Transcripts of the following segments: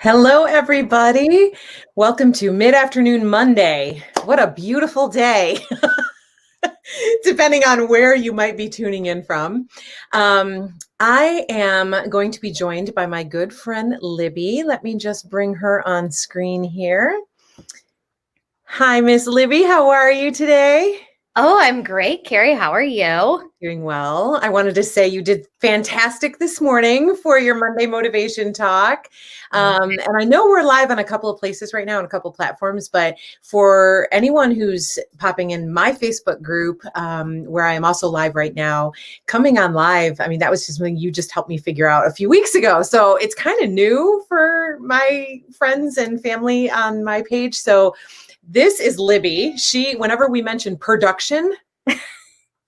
Hello, everybody. Welcome to Mid-Afternoon Monday. What a beautiful day, depending on where you might be tuning in from. I am going to be joined by my good friend, Libby. Let me just bring her on screen here. Hi, Miss Libby. How are you today? Oh, I'm great, Carrie. How are you? Doing well. I wanted to say you did fantastic this morning for your Monday motivation talk. And I know we're live on a couple of places right now on a couple of platforms, but for anyone who's popping in my Facebook group, where I am also live right now, coming on live, I mean, that was just something you just helped me figure out a few weeks ago. So it's kind of new for my friends and family on my page. So this is Libby. Whenever we mention production,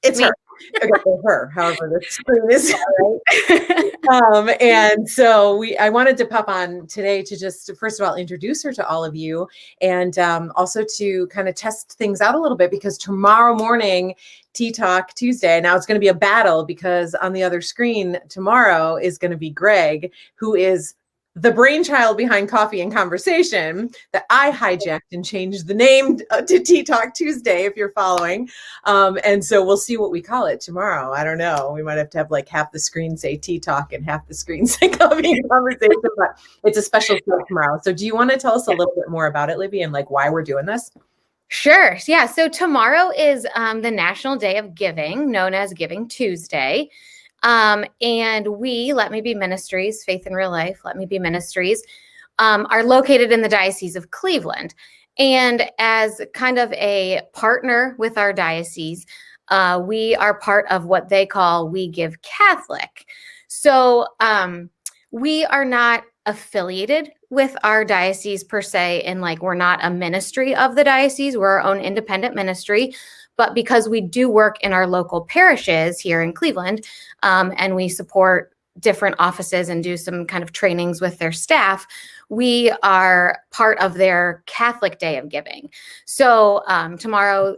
it's her. Okay, her. However, the screen is right. And so I wanted to pop on today to just first of all introduce her to all of you, and also to kind of test things out a little bit, because tomorrow morning, Tea Talk Tuesday. Now it's going to be a battle, because on the other screen tomorrow is going to be Greg, who is the brainchild behind Coffee and Conversation that I hijacked and changed the name to Tea Talk Tuesday, if you're following. And so we'll see what we call it tomorrow. I don't know. We might have to have like half the screen say Tea Talk and half the screen say Coffee and Conversation, but it's a special show tomorrow. So do you want to tell us a little bit more about it, Libby, and like why we're doing this? Sure. Yeah. So tomorrow is the National Day of Giving, known as Giving Tuesday. And we, Let Me Be Ministries, Faith in Real Life, Let Me Be Ministries, are located in the Diocese of Cleveland. And as kind of a partner with our diocese, we are part of what they call WeGiveCatholic. So we are not affiliated with our diocese per se, and like we're not a ministry of the diocese. We're our own independent ministry. But because we do work in our local parishes here in Cleveland, and we support different offices and do some kind of trainings with their staff, we are part of their Catholic Day of Giving. So tomorrow,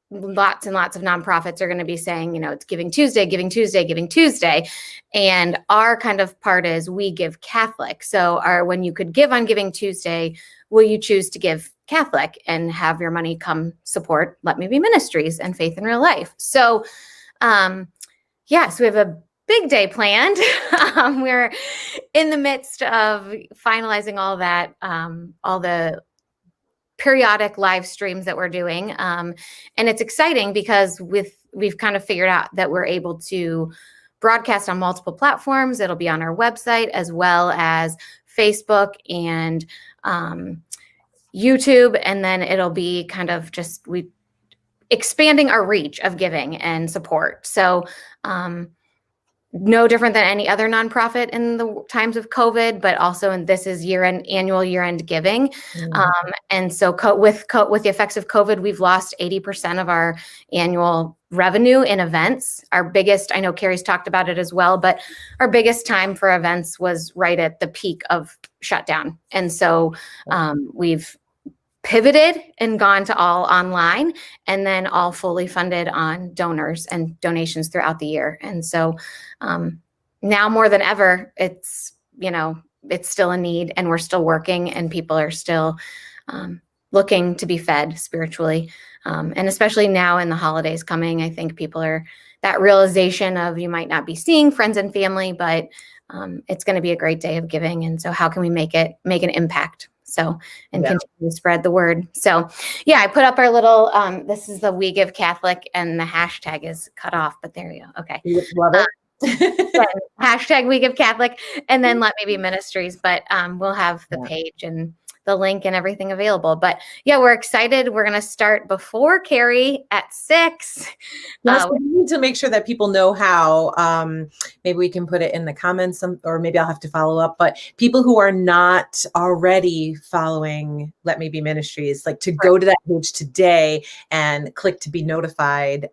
lots and lots of nonprofits are going to be saying, it's Giving Tuesday, Giving Tuesday, Giving Tuesday. And our kind of part is We Give Catholic. So when you could give on Giving Tuesday, will you choose to give Catholic and have your money come support Let Me Be Ministries and Faith in Real Life? So, so we have a big day planned. We're in the midst of finalizing all that, all the periodic live streams that we're doing. And it's exciting because we've kind of figured out that we're able to broadcast on multiple platforms. It'll be on our website as well as Facebook and YouTube. And then it'll be kind of just expanding our reach of giving and support. So no different than any other nonprofit in the times of COVID, but also, and this is annual year-end giving. Mm-hmm. And so with the effects of COVID, we've lost 80% of our annual revenue in events. Our biggest, I know Carrie's talked about it as well, but our biggest time for events was right at the peak of shutdown. And so we've pivoted and gone to all online, and then all fully funded on donors and donations throughout the year. And so now more than ever, it's still a need, and we're still working, and people are still looking to be fed spiritually. And especially now in the holidays coming, I think people are that realization of you might not be seeing friends and family, but it's going to be a great day of giving. And so how can we make an impact? So, and continue to spread the word. So I put up our little, this is the We Give Catholic, and the hashtag is cut off, but there you go. Okay. You love it. Hashtag We Give Catholic, and then Let Me Be Ministries, but we'll have the page and the link and everything available. But we're excited. We're going to start before Carrie at 6. Yes, we need to make sure that people know how. Maybe we can put it in the comments, or maybe I'll have to follow up. But people who are not already following Let Me Be Ministries, like to go to that page today and click to be notified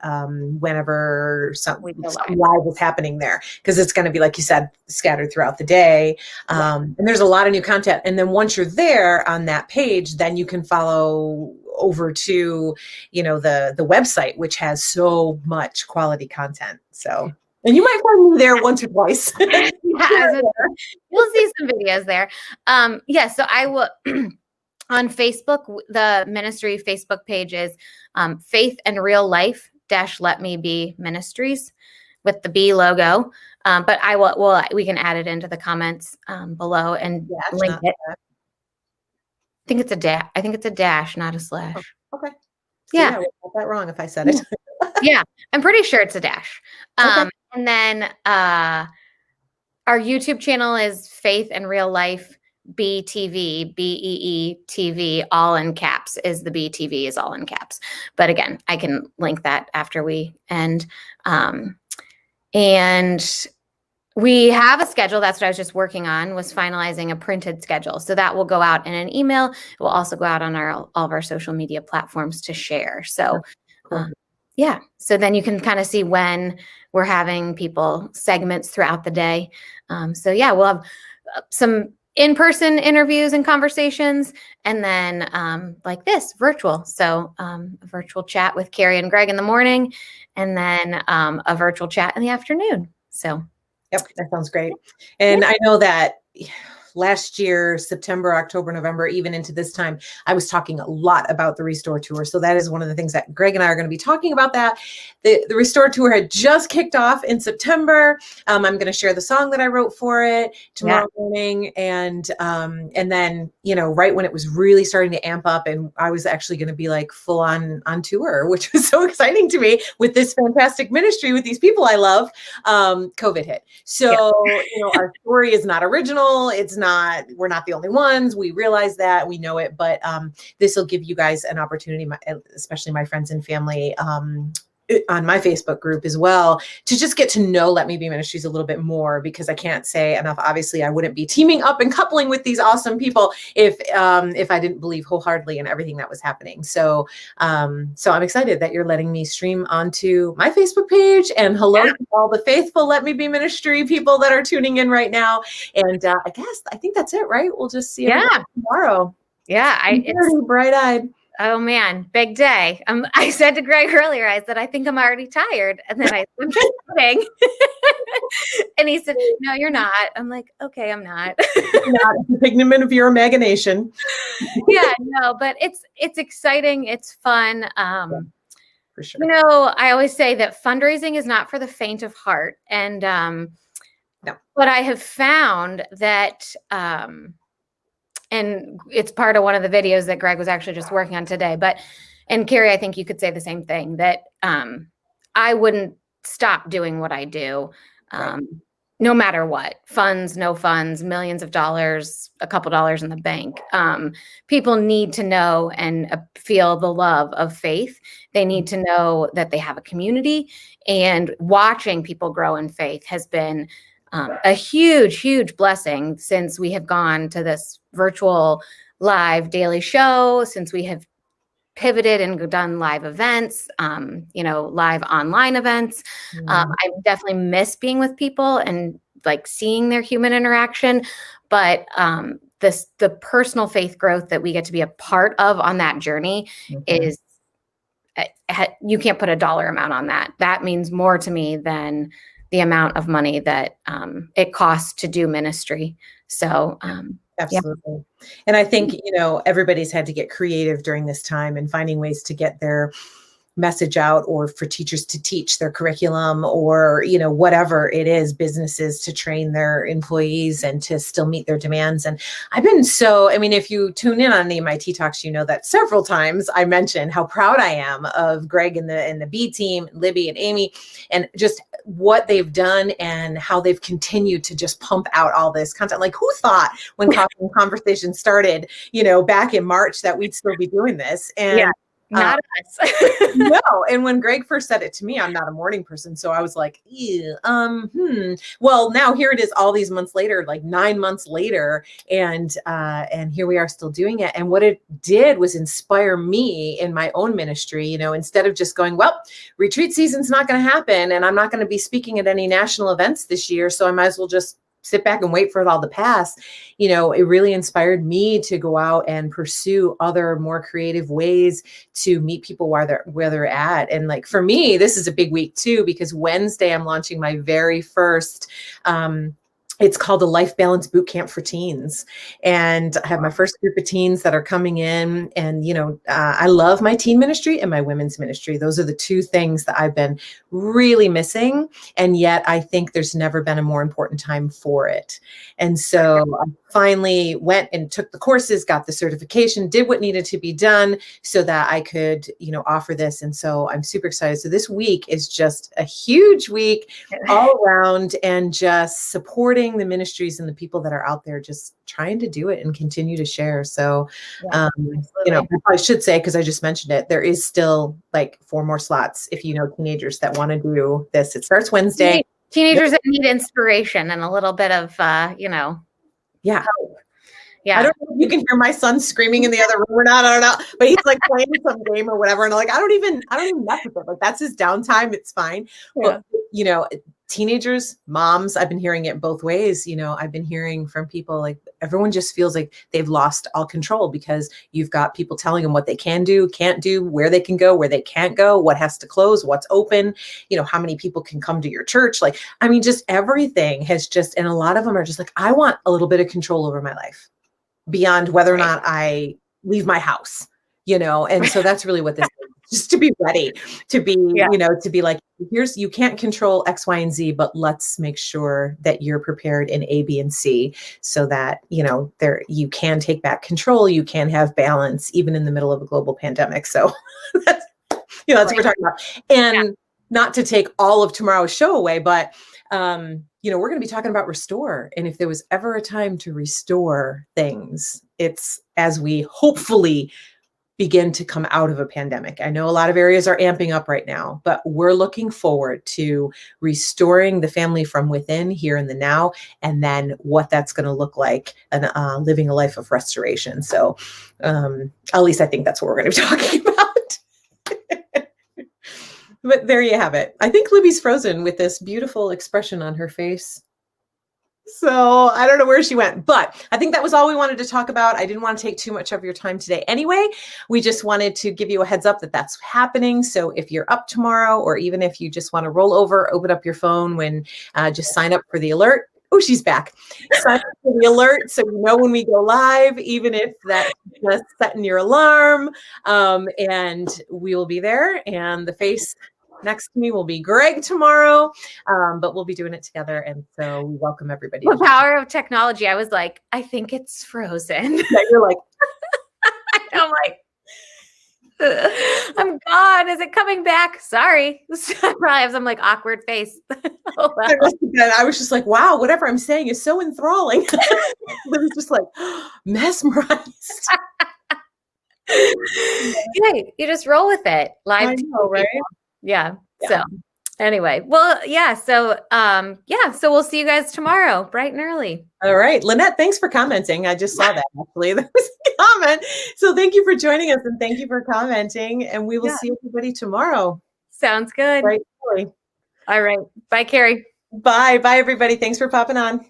whenever something live is happening there, because it's going to be, like you said, scattered throughout the day. And there's a lot of new content. And then once you're there on that page, then you can follow over to, the website, which has so much quality content. So, and you might find me there once or twice. You'll see some videos there. So I will on Facebook, the ministry Facebook page is Faith and Real Life - Let Me Be Ministries with the B logo. But we can add it into the comments below and link it. I think it's a dash, not a slash. Oh, okay. Yeah. I got that wrong if I said it. Yeah, I'm pretty sure it's a dash. And then our YouTube channel is Faith and Real Life BTV, BEE-TV, all in caps. Is the BTV is all in caps. But again, I can link that after we end. And we have a schedule. That's what I was just working on, was finalizing a printed schedule. So that will go out in an email. It will also go out on all of our social media platforms to share. So so then you can kind of see when we're having people segments throughout the day. We'll have some in-person interviews and conversations, and then like this, virtual. So a virtual chat with Carrie and Greg in the morning, and then a virtual chat in the afternoon. So. Yep, that sounds great. And I know that last year, September, October, November, even into this time, I was talking a lot about the Restore Tour. So that is one of the things that Greg and I are going to be talking about. That the Restore Tour had just kicked off in September. I'm going to share the song that I wrote for it tomorrow morning, and then right when it was really starting to amp up, and I was actually going to be like full on tour, which was so exciting to me with this fantastic ministry with these people I love. COVID hit, so our story is not original. We're not the only ones. We realize that, we know it, but this will give you guys an opportunity, especially my friends and family, on my Facebook group as well, to just get to know Let Me Be Ministries a little bit more, because I can't say enough. Obviously, I wouldn't be teaming up and coupling with these awesome people if I didn't believe wholeheartedly in everything that was happening. So I'm excited that you're letting me stream onto my Facebook page, and hello to all the faithful Let Me Be Ministry people that are tuning in right now. And I think that's it, right? We'll just see you tomorrow. Yeah, it's bright-eyed. Oh man, big day. I said to Greg earlier, I said, I think I'm already tired. And then I'm just kidding. And he said, no, you're not. I'm like, okay, I'm not. Not a figment of your imagination. Yeah, no, but it's exciting. It's fun. For sure. I always say that fundraising is not for the faint of heart. And but I have found that and it's part of one of the videos that Greg was actually just working on today. And Carrie, I think you could say the same thing, that I wouldn't stop doing what I do, no matter what. Funds, no funds, millions of dollars, a couple dollars in the bank. People need to know and feel the love of faith. They need to know that they have a community, and watching people grow in faith has been a huge, huge blessing since we have gone to this virtual live daily show, since we have pivoted and done live events, live online events. I definitely miss being with people and like seeing their human interaction, but the personal faith growth that we get to be a part of on that journey is, you can't put a dollar amount on that. That means more to me than the amount of money that it costs to do ministry. So absolutely. And I think, everybody's had to get creative during this time and finding ways to get their message out, or for teachers to teach their curriculum, or, whatever it is, businesses to train their employees and to still meet their demands. And I've been if you tune in on any of my Tea Talks, you know that several times I mentioned how proud I am of Greg and the B team, Libby and Amy, and just what they've done and how they've continued to just pump out all this content. Like, who thought when Coffee Conversation started, back in March, that we'd still be doing this? And not us. No. And when Greg first said it to me, I'm not a morning person. So I was like, well, now here it is all these months later, like 9 months later. And here we are still doing it. And what it did was inspire me in my own ministry, instead of just going, well, retreat season's not going to happen, and I'm not going to be speaking at any national events this year, so I might as well just sit back and wait for it all to pass. It really inspired me to go out and pursue other more creative ways to meet people where they're at. And like, for me, this is a big week too, because Wednesday I'm launching my very first it's called a Life Balance Boot Camp for Teens. And I have my first group of teens that are coming in. And, I love my teen ministry and my women's ministry. Those are the two things that I've been really missing. And yet I think there's never been a more important time for it. And so I finally went and took the courses, got the certification, did what needed to be done so that I could, offer this. And so I'm super excited. So this week is just a huge week all around, and just supporting the ministries and the people that are out there just trying to do it and continue to share. So, I should say, because I just mentioned it, there is still like 4 more slots if you know teenagers that want to do this. It starts Wednesday. Teenagers that need inspiration and a little bit of, Yeah. hope. Yeah. I don't know if you can hear my son screaming in the other room or not. I don't know, but he's like playing some game or whatever. And I'm like, I don't even mess with it. Like, that's his downtime. It's fine. Yeah. But, teenagers, moms, I've been hearing it both ways. I've been hearing from people, like, everyone just feels like they've lost all control because you've got people telling them what they can do, can't do, where they can go, where they can't go, what has to close, what's open, how many people can come to your church. Like, I mean, just everything has and a lot of them are just like, I want a little bit of control over my life beyond whether or not I leave my house, and so that's really what this is. Just to be ready to be, to be like, you can't control X, Y, and Z, but let's make sure that you're prepared in A, B, and C so that, you can take back control, you can have balance, even in the middle of a global pandemic. So that's what we're talking about. And not to take all of tomorrow's show away, but, we're going to be talking about restore. And if there was ever a time to restore things, it's as we hopefully begin to come out of a pandemic. I know a lot of areas are amping up right now, but we're looking forward to restoring the family from within here in the now, and then what that's going to look like, and living a life of restoration. So at least I think that's what we're going to be talking about. But there you have it. I think Libby's frozen with this beautiful expression on her face. So I don't know where she went, but I think that was all we wanted to talk about. I didn't want to take too much of your time today anyway. We just wanted to give you a heads up that that's happening. So if you're up tomorrow, or even if you just want to roll over, open up your phone just sign up for the alert. Oh, she's back. Sign up for the alert so you know when we go live, even if that's just setting your alarm. And we will be there. And the face next to me will be Greg tomorrow, but we'll be doing it together. And so we welcome everybody. The power of technology. I was like, I think it's frozen. Yeah, you're like, I'm like, I'm gone. Is it coming back? Sorry. I probably have some like awkward face. Oh, well. I was just like, wow, whatever I'm saying is so enthralling. It was just like mesmerized. Hey, you just roll with it. Live, I know, right? Yeah. So anyway, well, yeah. So, so we'll see you guys tomorrow, bright and early. All right. Lynette, thanks for commenting. I just saw that actually. There was a comment. So thank you for joining us, and thank you for commenting, and we will see everybody tomorrow. Sounds good. Right. All right. Bye, Carrie. Bye. Bye, everybody. Thanks for popping on.